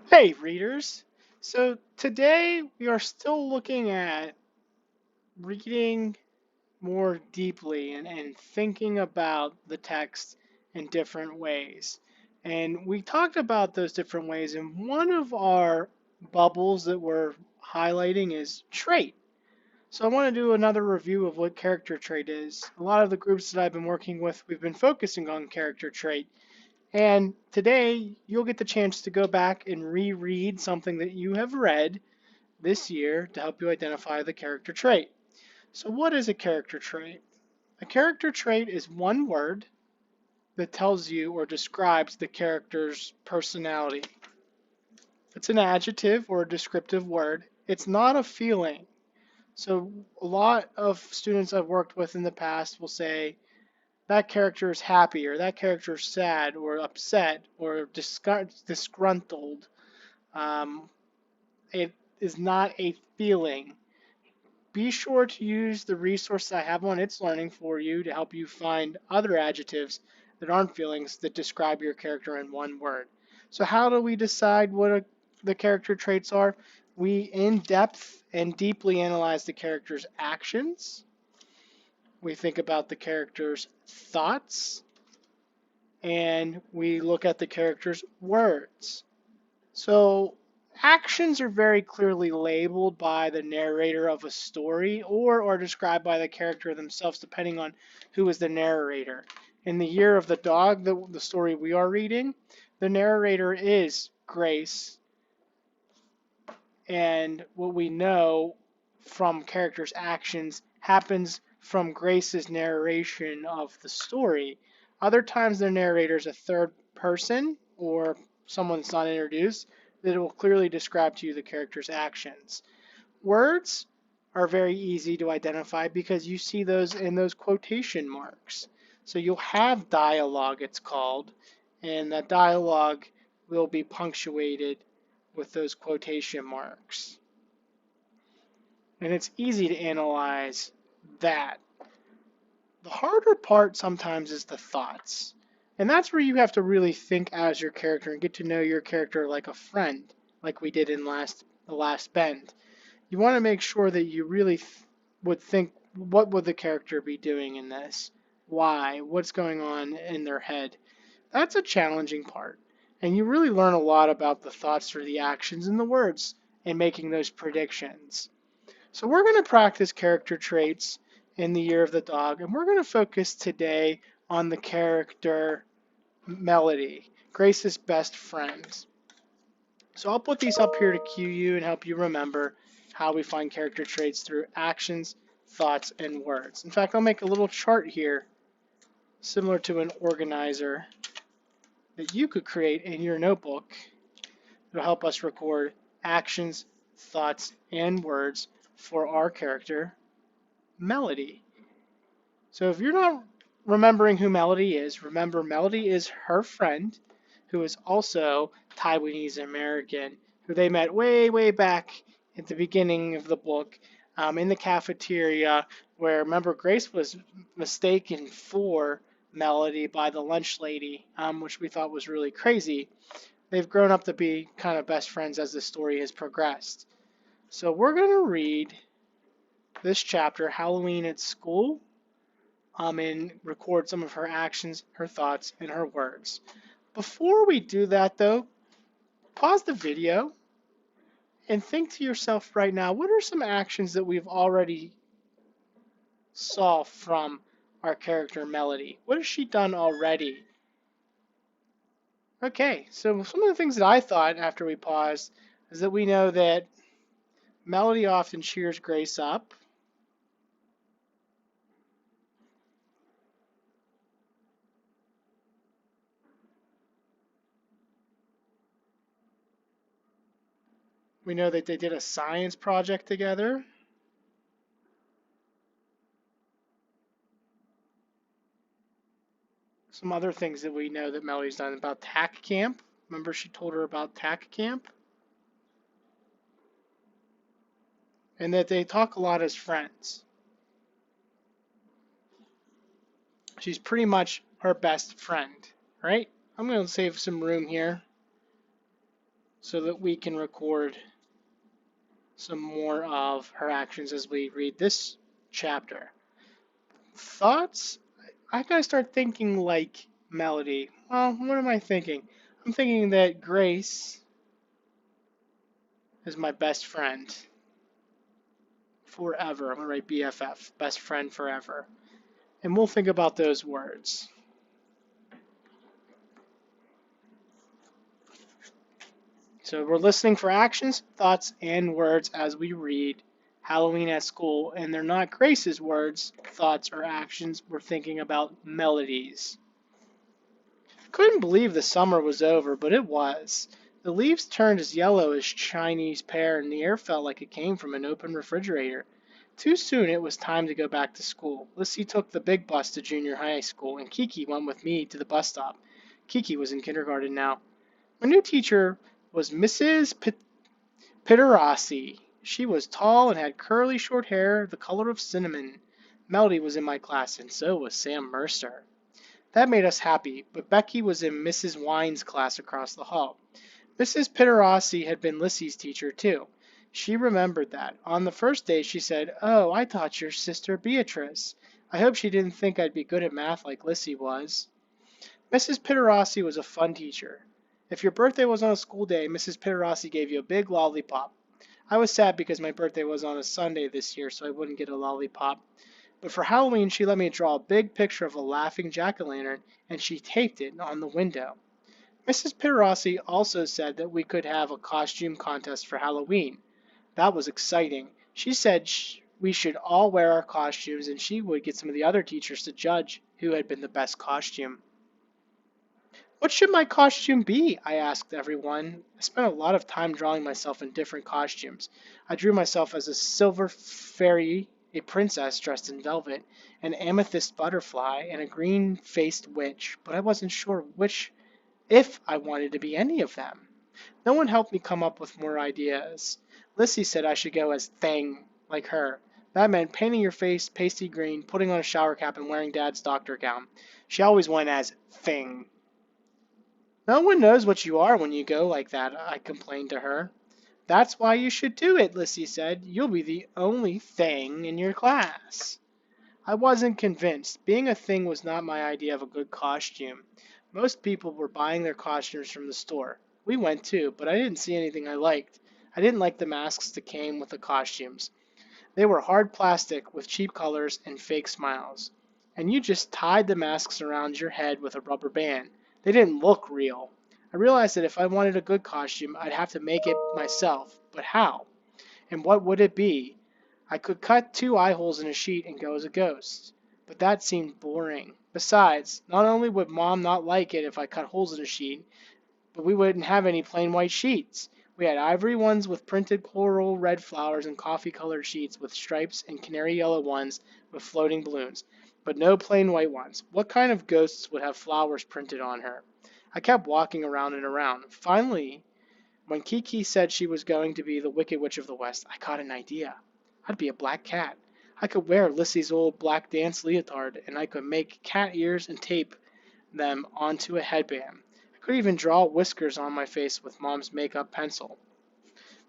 Hey readers! So today we are still looking at reading more deeply and thinking about the text in different ways. And we talked about those different ways, and one of our bubbles that we're highlighting is trait. So I want to do another review of what character trait is. A lot of the groups that I've been working with, we've been focusing on character trait. And today, you'll get the chance to go back and reread something that you have read this year to help you identify the character trait. So, what is a character trait? A character trait is one word that tells you or describes the character's personality. It's an adjective or a descriptive word. It's not a feeling. So, a lot of students I've worked with in the past will say, that character is happy, or that character is sad, or upset, or disgruntled. Um, it is not a feeling. Be sure to use the resource I have on It's Learning for you to help you find other adjectives that aren't feelings that describe your character in one word. So how do we decide what the character traits are? We in depth and deeply analyze the character's actions. We think about the character's thoughts, and we look at the character's words. So actions are very clearly labeled by the narrator of a story or are described by the character themselves depending on who is the narrator. In The Year of the Dog, the story we are reading, the narrator is Grace, and what we know from characters' actions happens from Grace's narration of the story. Other times, the narrator is a third person or someone that's not introduced that will clearly describe to you the character's actions. Words are very easy to identify because you see those in those quotation marks. So you'll have dialogue, it's called, and that dialogue will be punctuated with those quotation marks. And it's easy to analyze that. The harder part sometimes is the thoughts. And that's where you have to really think as your character and get to know your character like a friend, like we did in the last bend. You want to make sure that you really would think, what would the character be doing in this? Why? What's going on in their head? That's a challenging part. And you really learn a lot about the thoughts through the actions and the words and making those predictions. So we're going to practice character traits in The Year of the Dog, and we're going to focus today on the character Melody, Grace's best friend. So I'll put these up here to cue you and help you remember how we find character traits through actions, thoughts, and words. In fact, I'll make a little chart here similar to an organizer that you could create in your notebook. It'll help us record actions, thoughts, and words for our character, Melody. So if you're not remembering who Melody is, remember Melody is her friend who is also Taiwanese American, who they met way, way back at the beginning of the book in the cafeteria where, remember, Grace was mistaken for Melody by the lunch lady, which we thought was really crazy. They've grown up to be kind of best friends as the story has progressed. So we're going to read this chapter, Halloween at School, and record some of her actions, her thoughts, and her words. Before we do that, though, pause the video and think to yourself right now, what are some actions that we've already saw from our character Melody? What has she done already? Okay, so some of the things that I thought after we paused is that we know that Melody often cheers Grace up. We know that they did a science project together. Some other things that we know that Melody's done about TAC camp. Remember she told her about TAC camp? And that they talk a lot as friends. She's pretty much her best friend, right? I'm going to save some room here so that we can record some more of her actions as we read this chapter. Thoughts? I gotta start thinking like Melody. Well, what am I thinking? I'm thinking that Grace is my best friend forever. I'm gonna write BFF, best friend forever. And we'll think about those words. So we're listening for actions, thoughts, and words as we read Halloween at School, and they're not Grace's words, thoughts, or actions. We're thinking about melodies. Couldn't believe the summer was over, but it was. The leaves turned as yellow as Chinese pear, and the air felt like it came from an open refrigerator. Too soon it was time to go back to school. Lissy took the big bus to junior high school, and Kiki went with me to the bus stop. Kiki was in kindergarten now. My new teacher was Mrs. Pitterossi. She was tall and had curly short hair the color of cinnamon. Melody was in my class, and so was Sam Mercer. That made us happy, but Becky was in Mrs. Wine's class across the hall. Mrs. Pitterossi had been Lissy's teacher, too. She remembered that. On the first day, she said, "Oh, I taught your sister Beatrice. I hope she didn't think I'd be good at math like Lissy was." Mrs. Pitterossi was a fun teacher. If your birthday was on a school day, Mrs. Pitterossi gave you a big lollipop. I was sad because my birthday was on a Sunday this year, so I wouldn't get a lollipop. But for Halloween, she let me draw a big picture of a laughing jack-o'-lantern, and she taped it on the window. Mrs. Pirossi also said that we could have a costume contest for Halloween. That was exciting. She said we should all wear our costumes, and she would get some of the other teachers to judge who had been the best costume. What should my costume be? I asked everyone. I spent a lot of time drawing myself in different costumes. I drew myself as a silver fairy, a princess dressed in velvet, an amethyst butterfly, and a green-faced witch, but I wasn't sure if I wanted to be any of them. No one helped me come up with more ideas. Lissy said I should go as Thing, like her. That meant painting your face pasty green, putting on a shower cap, and wearing Dad's doctor gown. She always went as Thing. No one knows what you are when you go like that, I complained to her. That's why you should do it, Lissy said. You'll be the only Thing in your class. I wasn't convinced. Being a Thing was not my idea of a good costume. Most people were buying their costumes from the store. We went too, but I didn't see anything I liked. I didn't like the masks that came with the costumes. They were hard plastic with cheap colors and fake smiles. And you just tied the masks around your head with a rubber band. They didn't look real. I realized that if I wanted a good costume, I'd have to make it myself. But how? And what would it be? I could cut 2 eye holes in a sheet and go as a ghost. But that seemed boring. Besides, not only would Mom not like it if I cut holes in a sheet, but we wouldn't have any plain white sheets. We had ivory ones with printed coral red flowers and coffee-colored sheets with stripes and canary yellow ones with floating balloons, but no plain white ones. What kind of ghosts would have flowers printed on her? I kept walking around and around. Finally, when Kiki said she was going to be the Wicked Witch of the West, I caught an idea. I'd be a black cat. I could wear Lissy's old black dance leotard, and I could make cat ears and tape them onto a headband. I could even draw whiskers on my face with Mom's makeup pencil.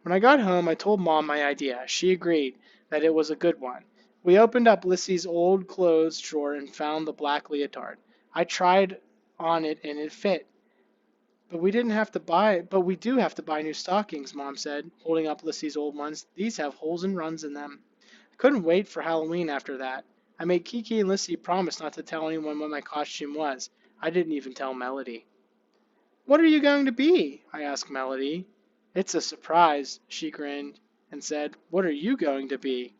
When I got home, I told Mom my idea. She agreed that it was a good one. We opened up Lissy's old clothes drawer and found the black leotard. I tried on it and it fit. But we do have to buy new stockings, Mom said, holding up Lissy's old ones. These have holes and runs in them. I couldn't wait for Halloween after that. I made Kiki and Lissy promise not to tell anyone what my costume was. I didn't even tell Melody. What are you going to be? I asked Melody. It's a surprise, she grinned and said. What are you going to be?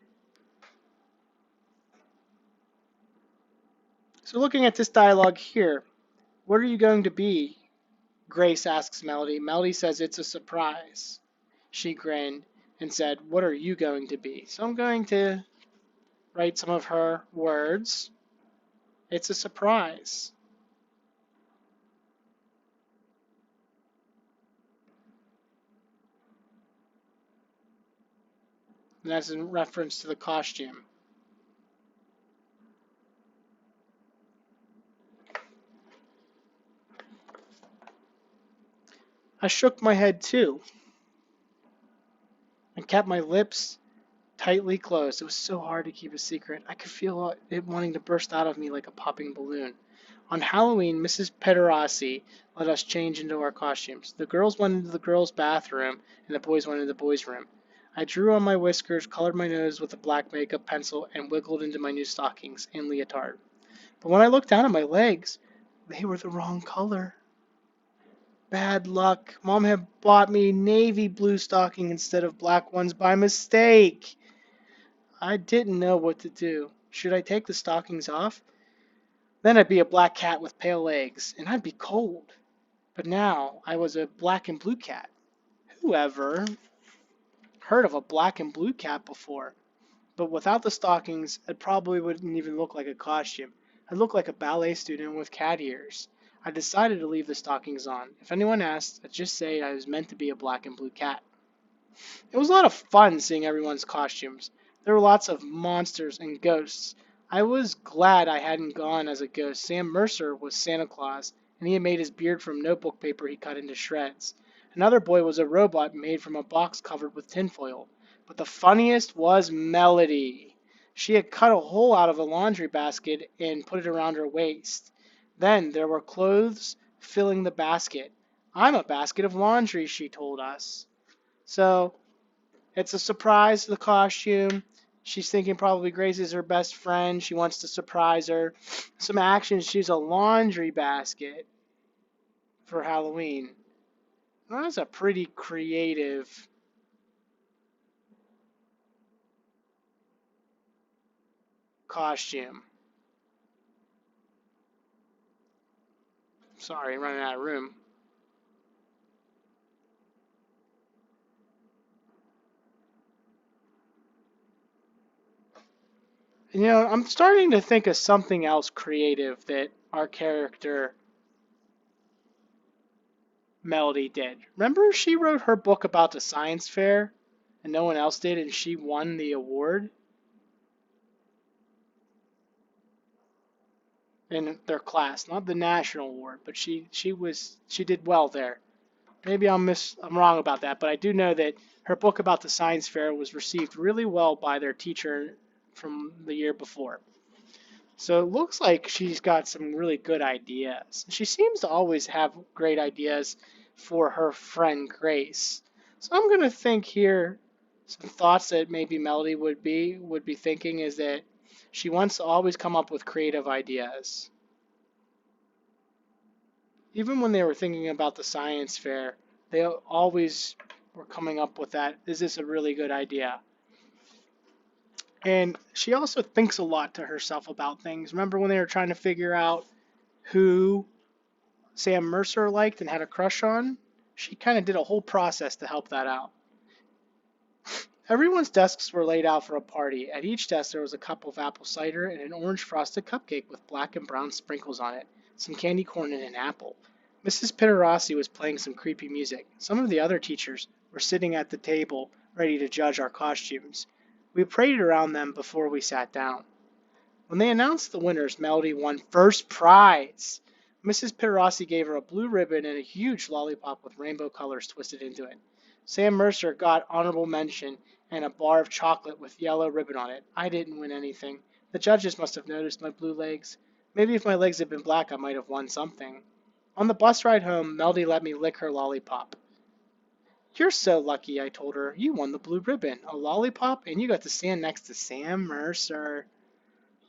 So looking at this dialogue here, what are you going to be? Grace asks Melody. Melody says it's a surprise. She grinned and said, what are you going to be? So I'm going to write some of her words. It's a surprise. And that's in reference to the costume. I shook my head too. kept my lips tightly closed. It was so hard to keep a secret. I could feel it wanting to burst out of me like a popping balloon. On Halloween, Mrs. Pederossi let us change into our costumes. The girls went into the girls' bathroom, and the boys went into the boys' room. I drew on my whiskers, colored my nose with a black makeup pencil, and wiggled into my new stockings and leotard. But when I looked down at my legs, they were the wrong color. Bad luck. Mom had bought me navy blue stockings instead of black ones by mistake. I didn't know what to do. Should I take the stockings off? Then I'd be a black cat with pale legs, and I'd be cold. But now I was a black and blue cat. Whoever heard of a black and blue cat before? But without the stockings, it probably wouldn't even look like a costume. I'd look like a ballet student with cat ears. I decided to leave the stockings on. If anyone asked, I'd just say I was meant to be a black and blue cat. It was a lot of fun seeing everyone's costumes. There were lots of monsters and ghosts. I was glad I hadn't gone as a ghost. Sam Mercer was Santa Claus, and he had made his beard from notebook paper he cut into shreds. Another boy was a robot made from a box covered with tinfoil. But the funniest was Melody. She had cut a hole out of a laundry basket and put it around her waist. Then there were clothes filling the basket. I'm a basket of laundry, she told us. So it's a surprise, the costume. She's thinking probably Grace is her best friend. She wants to surprise her. Some action, she's a laundry basket for Halloween. Well, that's a pretty creative costume. Sorry, running out of room. You know, I'm starting to think of something else creative that our character Melody did. Remember she wrote her book about the science fair and no one else did and she won the award in their class, not the national award, but she did well there. Maybe I'm wrong about that, but I do know that her book about the science fair was received really well by their teacher from the year before. So it looks like she's got some really good ideas. She seems to always have great ideas for her friend Grace. So I'm going to think here some thoughts that maybe Melody would be thinking is that she wants to always come up with creative ideas. Even when they were thinking about the science fair, they always were coming up with that. Is this a really good idea? And she also thinks a lot to herself about things. Remember when they were trying to figure out who Sam Mercer liked and had a crush on? She kind of did a whole process to help that out. Everyone's desks were laid out for a party. At each desk there was a cup of apple cider and an orange frosted cupcake with black and brown sprinkles on it, some candy corn and an apple. Mrs. Piterossi was playing some creepy music. Some of the other teachers were sitting at the table ready to judge our costumes. We paraded around them before we sat down. When they announced the winners, Melody won first prize. Mrs. Piterossi gave her a blue ribbon and a huge lollipop with rainbow colors twisted into it. Sam Mercer got honorable mention and a bar of chocolate with yellow ribbon on it. I didn't win anything. The judges must have noticed my blue legs. Maybe if my legs had been black, I might have won something. On the bus ride home, Melody let me lick her lollipop. You're so lucky, I told her. You won the blue ribbon, a lollipop, and you got to stand next to Sam Mercer.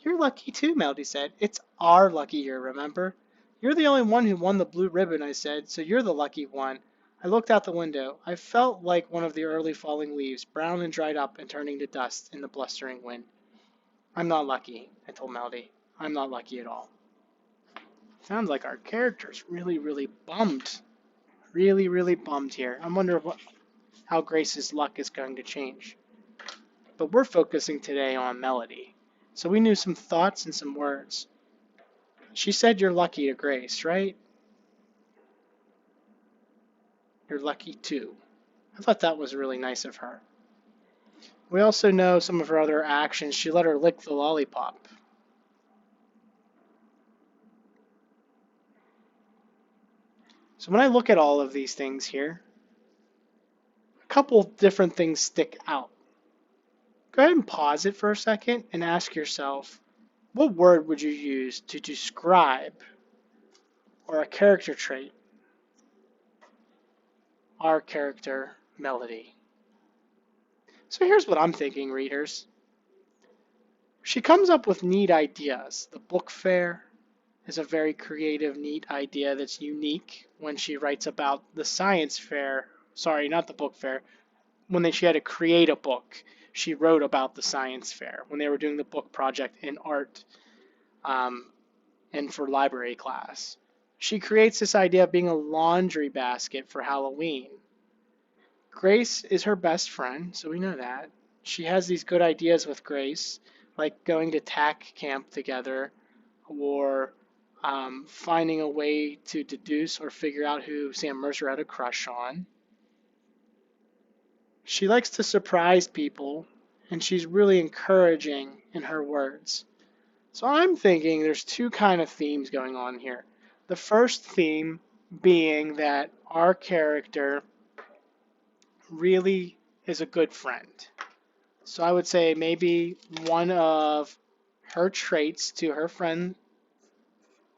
You're lucky too, Melody said. It's our lucky year, remember? You're the only one who won the blue ribbon, I said, so you're the lucky one. I looked out the window. I felt like one of the early falling leaves, brown and dried up and turning to dust in the blustering wind. I'm not lucky, I told Melody. I'm not lucky at all. Sounds like our character's really bummed. Really bummed here. I wonder how Grace's luck is going to change. But we're focusing today on Melody. So we knew some thoughts and some words. She said you're lucky to Grace, right? You're lucky too. I thought that was really nice of her. We also know some of her other actions. She let her lick the lollipop. So when I look at all of these things here, couple different things stick out. Go ahead and pause it for a second and ask yourself, what word would you use to describe or a character trait our character Melody? So here's what I'm thinking, readers. She comes up with neat ideas. The book fair is a very creative, neat idea that's unique when she writes about the science fair. Sorry, not the book fair. She had to create a book, she wrote about the science fair when they were doing the book project in art um, and for library class. She creates this idea of being a laundry basket for Halloween. Grace is her best friend, so we know that. She has these good ideas with Grace, like going to TAC camp together or finding a way to deduce or figure out who Sam Mercer had a crush on. She likes to surprise people, and she's really encouraging in her words. So I'm thinking there's two kind of themes going on here. The first theme being that our character really is a good friend. So I would say maybe one of her traits to her friend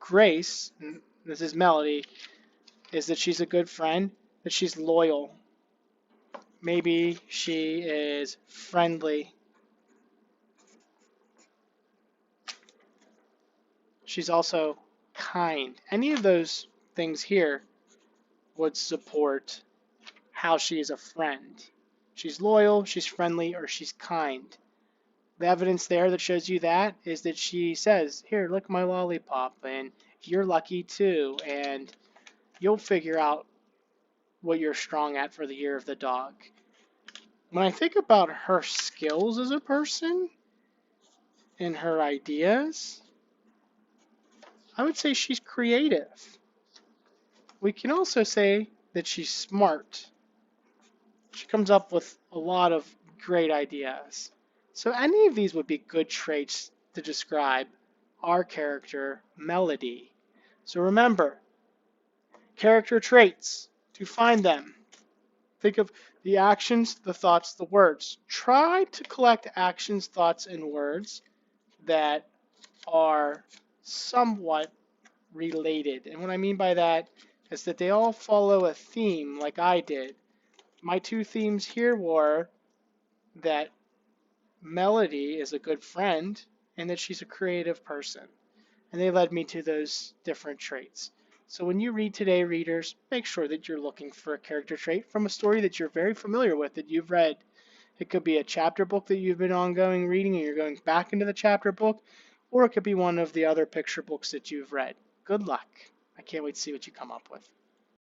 Grace, and this is Melody, is that she's a good friend, that she's loyal. Maybe she is friendly. She's also kind. Any of those things here would support how she is a friend. She's loyal, she's friendly, or she's kind. The evidence there that shows you that is that she says, "Here, lick my lollipop," and "You're lucky too," and "You'll figure out what you're strong at for the year of the dog." When I think about her skills as a person and her ideas, I would say she's creative. We can also say that she's smart. She comes up with a lot of great ideas. So any of these would be good traits to describe our character, Melody. So remember, character traits, to find them, think of the actions, the thoughts, the words. Try to collect actions, thoughts, and words that are somewhat related. And what I mean by that is that they all follow a theme like I did. My two themes here were that Melody is a good friend and that she's a creative person. And they led me to those different traits. So when you read today, readers, make sure that you're looking for a character trait from a story that you're very familiar with, that you've read. It could be a chapter book that you've been ongoing reading and you're going back into the chapter book, or it could be one of the other picture books that you've read. Good luck. I can't wait to see what you come up with.